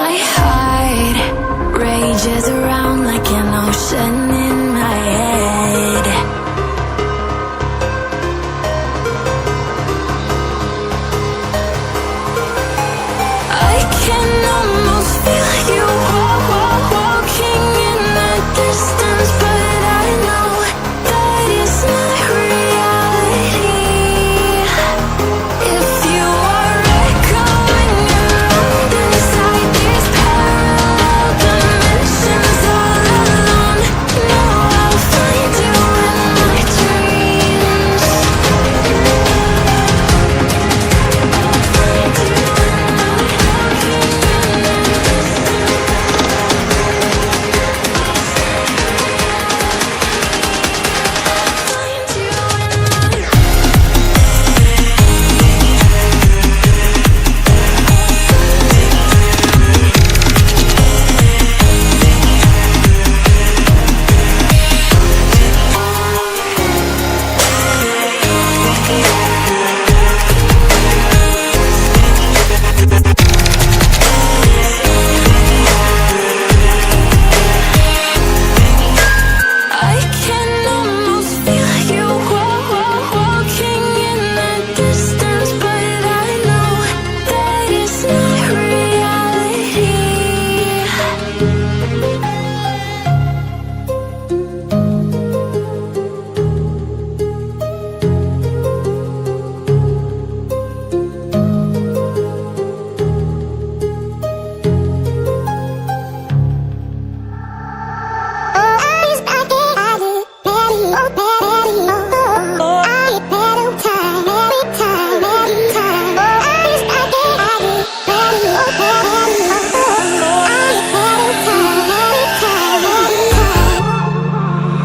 My heart rages around like an ocean in my head. I can almost feel you walking in the distance, but I know that it's not reality. If you are echoing around inside these parallel dimensions all alone, no, I'll find you in my dreams. I can almost feel you walking in the distance, but I know that it's not reality.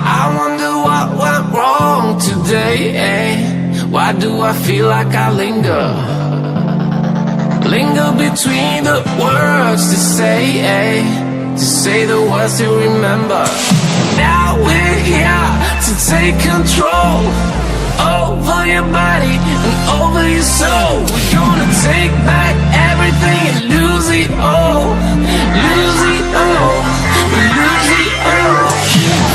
I wonder what went wrong today, eh? Why do I feel like I linger between the words to say, eh? To say the words to remember. Now we're here to take control over your body and over your soul. We're gonna take back everything and lose it all. Lose it all. Lose it all.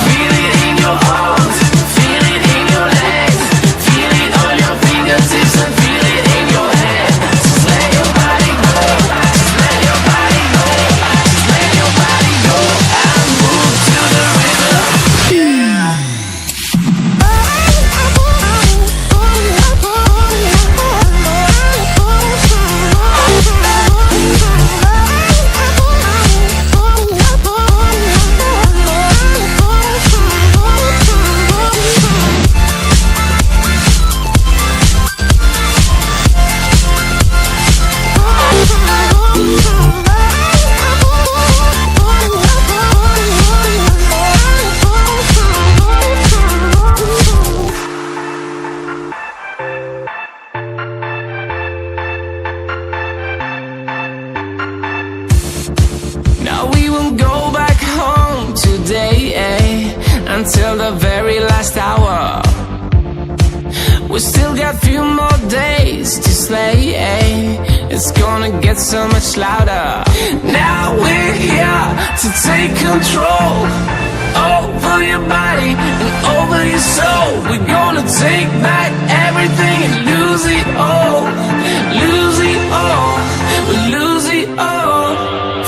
Feel it in your arms, feel it in your legs, feel it on your fingertips and feel it in your head. Just let your body go, just let your body go, just let your body go and move to the rhythm. Yeah. Now we won't go back home today, eh? Until the very last hour. We still got few more days to slay, eh? It's gonna get so much louder. Now we're here to take control over your body and over your soul. We're gonna take back everything and lose it all. Lose it all. We lose it all.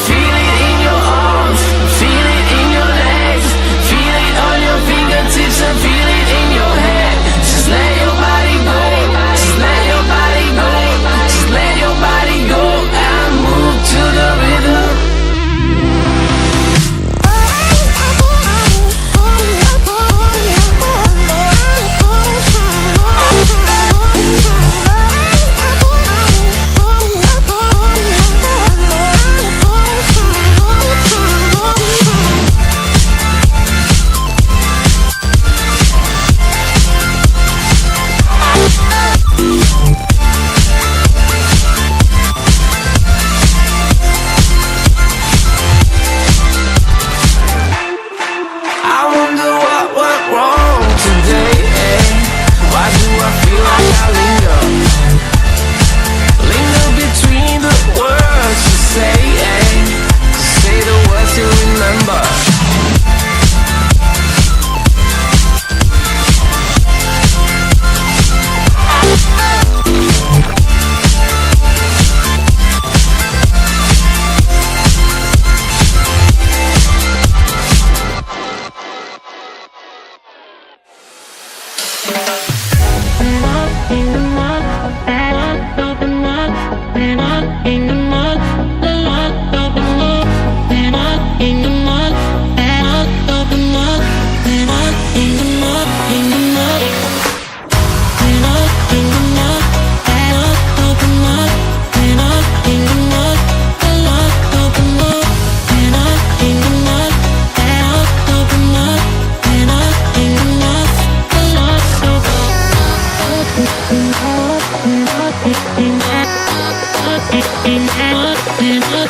Feel it in your arms, feel it in your legs, feel it on your fingertips and feel it in your head. Just let your body go, just let your body go, just let your body go and move to the rhythm.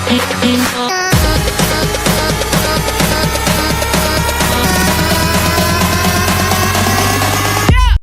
Thank you.